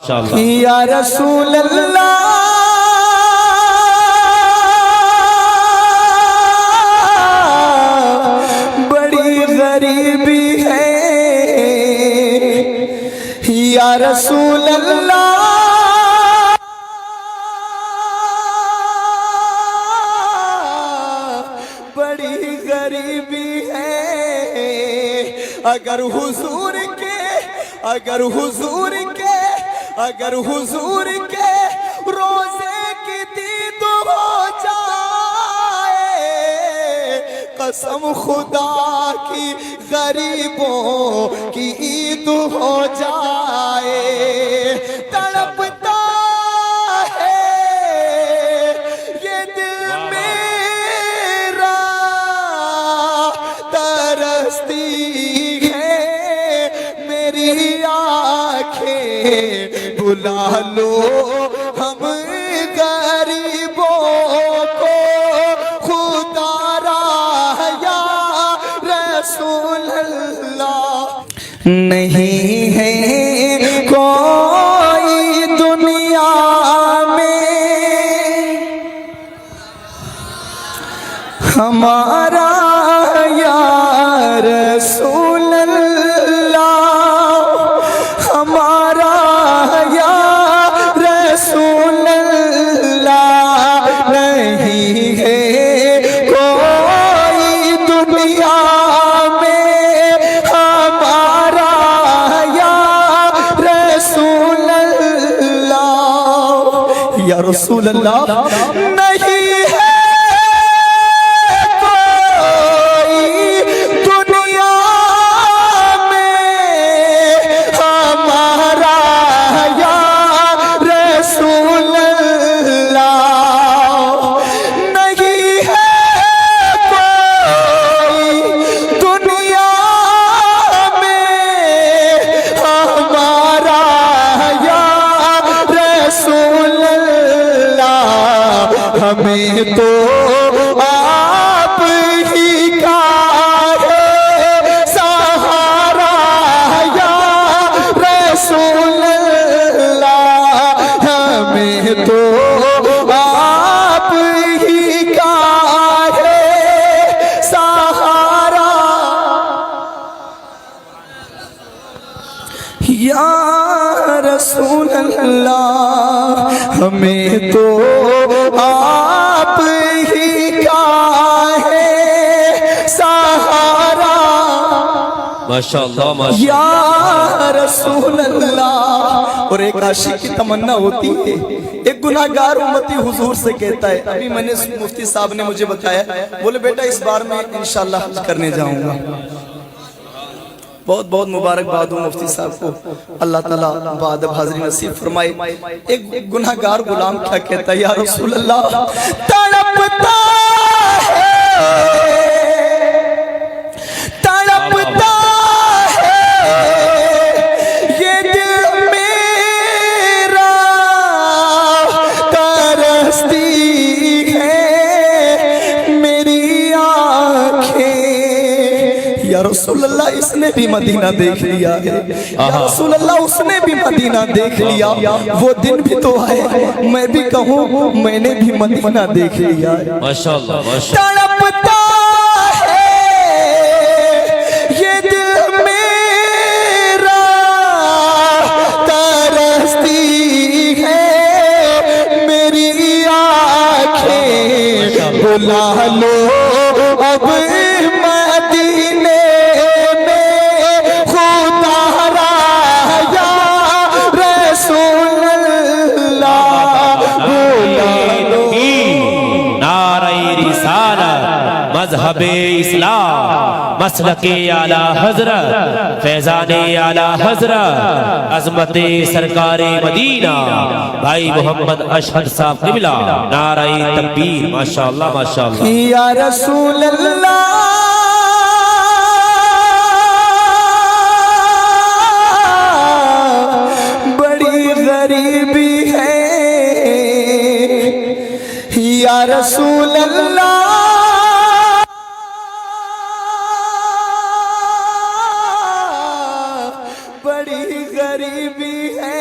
یا رسول اللہ بڑی غریبی ہے، یا رسول اللہ بڑی غریبی ہے، اگر حضور کے روزے کی دید ہو جائے، قسم خدا کی غریبوں کی عید ہو جائے، تڑپتا ہے یہ دل میرا، ترستی ہے میری آنکھیں، بلا لو ہم غریبوں کو خدا را یا رسول اللہ۔ نہیں ہے کوئی دنیا میں ہمارا یا رسول یا رسول اللہ، نہیں ہے کوئی دنیا میں ہمارا یا رسول اللہ، نہیں ہے کوئی دنیا میں ہمارا یا رسول ہمیں تو آپ ہی کا ہے سہارا یا رسول اللہ، ہمیں تو آپ ہی کا ہے سہارا یا رسول اللہ، ہمیں تو آپ ہی کا ہے سہارا ماشاءاللہ یا رسول اللہ۔ اور ایک عاشق کی تمنا ہوتی ہے، ایک گناہگار امتی حضور سے کہتا ہے، ابھی میں نے مفتی صاحب نے مجھے بتایا، بولے بیٹا اس بار میں انشاءاللہ حج کرنے جاؤں گا۔ بہت بہت مبارکباد ہوں مفتی صاحب کو، اللہ تعالیٰ بعد حاضری نصیب فرمائے۔ ایک گناہگار غلام کیا کہتا ہے، یا رسول اللہ تڑپتا ہے یہ دل میرا، ترستی ہے میری آنکھیں، یا رسول اللہ اس نے بھی مدینہ دیکھ لیا ہے، یا رسول اللہ اس نے بھی مدینہ دیکھ لیا، وہ دن بھی تو ہے میں بھی کہوں میں نے بھی مدینہ دیکھ لیا ہے۔ ماشاءاللہ تڑپتا ہے یہ دل میرا، ترستی ہے میری آنکھیں، بلا لو اب مدینے میں خدا را یا رسول اللہ، بلا لو نعرہ رسالت، مذہب اسلام، مسلک اعلیٰ حضرت، فیضان اعلیٰ حضرت، عظمت سرکار مدینہ بھائی محمد اشہر صاحب قبلہ، نعرہ تکبیر، ماشاءاللہ ماشاءاللہ یا رسول اللہ بڑی غریبی ہے، یا رسول اللہ بڑی غریبی ہے،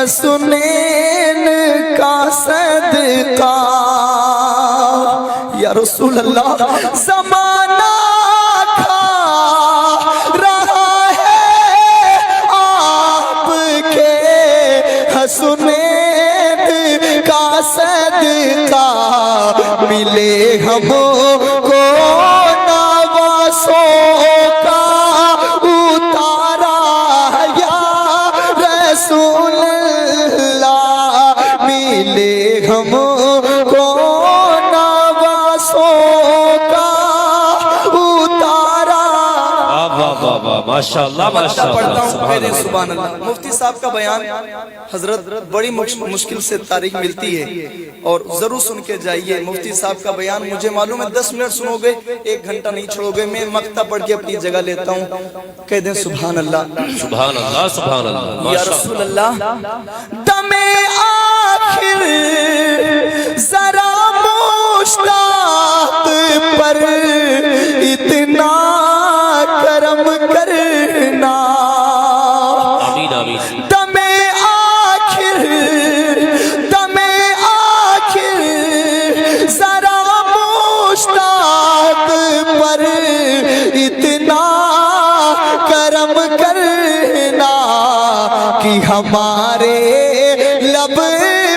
حسنین کا صدقہ یا رسول اللہ زمانہ کھا رہا ہے آپ کے حسنین کا صدقہ ملے ہم کو نواسوں کا اتارا یا رسول اللہ ملے ہم کو نواسوں کا اتارا ماشاءاللہ ماشاءاللہ پڑھتا ہوں سبحان کہہ دیں اللہ سبحان اللہ مفتی صاحب کا بیان حضرت بڑی مشکل سے تاریخ ملتی ہے اور ضرور سن کے جائیے مفتی صاحب کا بیان مجھے معلوم ہے 10 منٹ سنو گے 1 گھنٹہ نہیں چھوڑو گے میں مقطع پڑھ کے اپنی جگہ لیتا ہوں کہہ دیں سبحان اللہ سبحان اللہ سبحان اللہ یا ماشاءاللہ رسول اللہ دم آخر ذرا مشتاق پر اتنا کرم کرنا آمین آمین دم آخر ذرا مشتاق پر اتنا کرم کرنا کہ ہمارے لب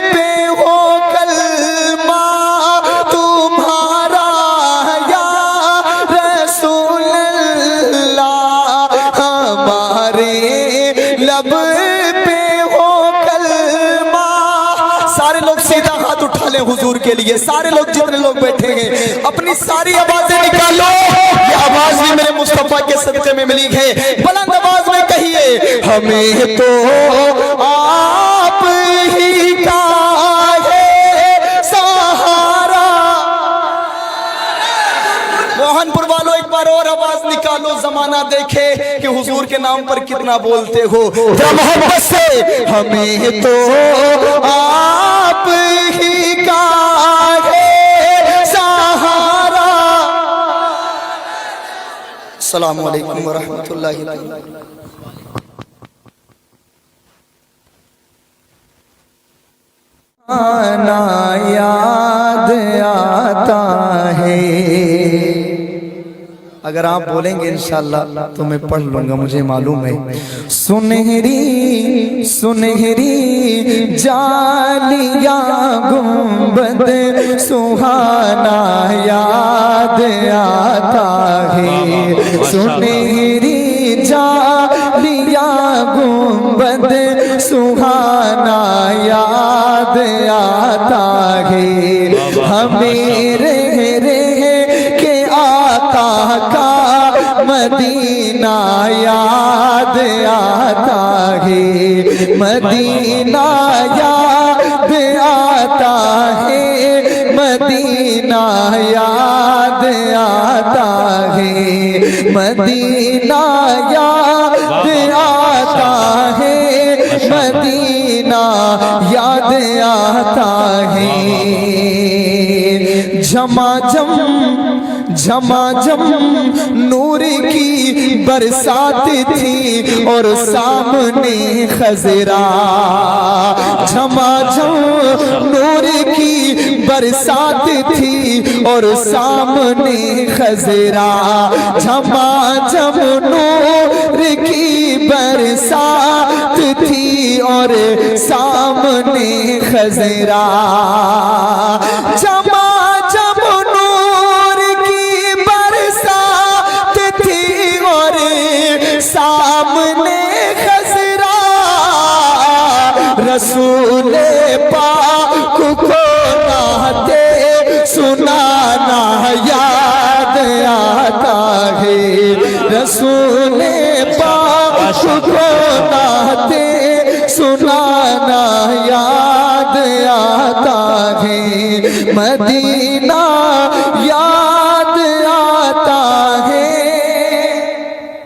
پہ ہو کلمہ تمہارا یا رسول اللہ ہمارے لب پہ ہو کلمہ سارے لوگ سیدھا ہاتھ اٹھا لیں حضور کے لیے سارے لوگ جتنے لوگ بیٹھے ہیں اپنی ساری آوازیں نکالو یہ آواز بھی میرے مصطفیٰ کے صدقے میں ملی ہے بلند آواز میں کہیے ہمیں تو آپ ہی کا ہے سہارا موہن پور والوں ایک بار اور آواز نکالو زمانہ دیکھے کہ حضور کے نام پر کتنا بولتے ہو محبت سے ہمیں تو آپ ہی کا ہے سہارا السلام علیکم ورحمۃ اللہ وبرکاتہ آنا یاد آتا ہے اگر آپ بولیں گے انشاءاللہ تو میں پڑھ لوں گا مجھے معلوم ہے سنہری سنہری جالیاں گنبد سہانا یاد آتا ہے سنہری جالیاں گنبد سہانا یاد آتا ہے ہمیں رہ کے آقا کا مدینہ یاد آتا ہے مدینہ یاد آتا ہے مدینہ یاد آتا ہے مدینہ یاد آتا ہے مدینہ یاد آتا ہے جھماجھم جھماجھم نور کی برسات تھی اور سامنے خضرا جھماجھم نور کی برسات تھی اور سامنے خضرا جھماجھم نور کی برسات تھی اور سامنے خضرا جھماجھم نور کی برسات تھی اور سامنے خضرا رسول پاک کو نعتیں سنانا یاد آتا ہے رسول پاک کو نعتیں سنانا یاد آتا ہے مدینہ یاد آتا ہے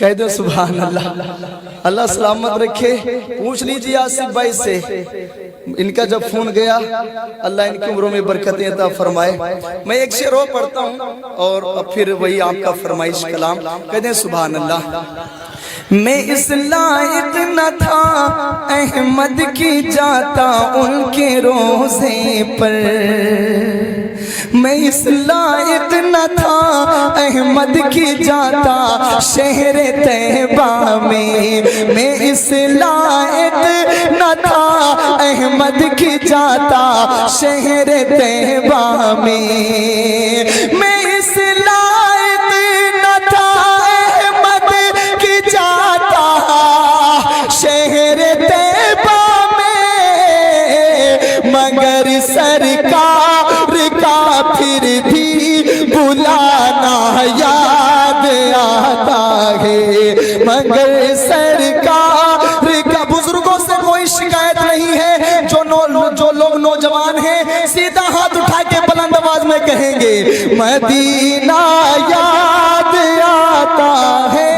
کہہ دو سبحان اللہ. اللہ سلامت رکھے. پوچھ لیجیے آصف بھائی سے, ان کا جب فون گیا, اللہ ان کی عمروں میں برکتیں عطا فرمائے. میں ایک شعر اور پڑھتا ہوں اور پھر وہی آپ کا فرمائش کلام. کہہ دیں سبحان اللہ. میں اس لائق نہ تھا احمد کی جاتا ان کے روزے پر, میں اس لائق نہ تھا احمد کی جاتا شہر طیبہ میں, میں اس لائق نہ تھا احمد کی جاتا شہر طیبہ میں, میں اس لائق نہ تھا احمد کی جاتا شہر طیبہ میں, مگر سرکار کا پھر بھی بلانا یاد آتا ہے, مگر سرکار کا. بزرگوں سے کوئی شکایت نہیں ہے, جو لوگ نوجوان ہیں سیدھا ہاتھ اٹھا کے بلند آواز میں کہیں گے مدینہ یاد آتا ہے.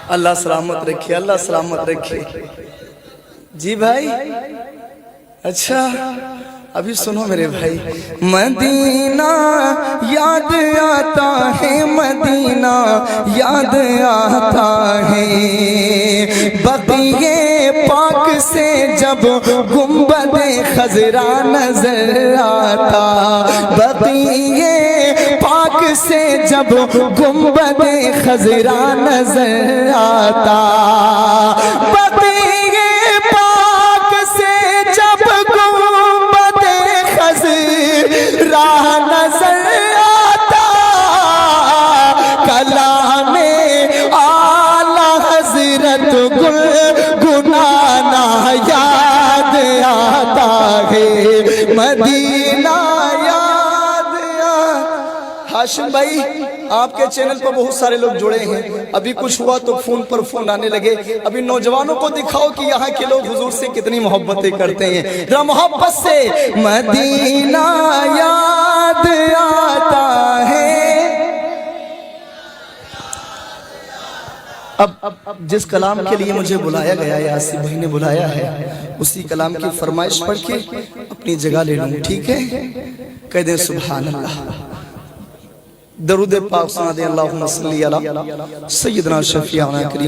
اللہ سلامت رکھے, اللہ سلامت رکھے. جی بھائی, اچھا ابھی سنو میرے بھائی. مدینہ یاد آتا ہے, مدینہ یاد آتا ہے, بقیہ پاک سے جب گنبد خضرا نظر آتا, بقیہ پاک سے جب گنبد خضرا نظر آتا, بقیہ پاک سے جب گنبد خضرا نظر آتا, کلام اعلی حضرت گنگنانا یاد آتا ہے, مدینہ یاد ہاشم بھائی آپ کے چینل پر بہت سارے لوگ جڑے ہیں, ابھی کچھ ہوا تو فون پر فون آنے لگے. ابھی نوجوانوں کو دکھاؤ کہ یہاں کے لوگ حضور سے کتنی محبتیں کرتے ہیں, ذرا محبت سے مدینہ یاد آتا ہے. اب جس کلام کے لیے مجھے بلایا گیا ہے, آصف بھائی نے بلایا ہے, اسی کلام کی فرمائش پڑھ کے اپنی جگہ لے لوں, ٹھیک ہے؟ کہہ دیں سبحان اللہ. درود پاک سنا دیں اللہم صلی علی سیدنا شفیعنا کریم.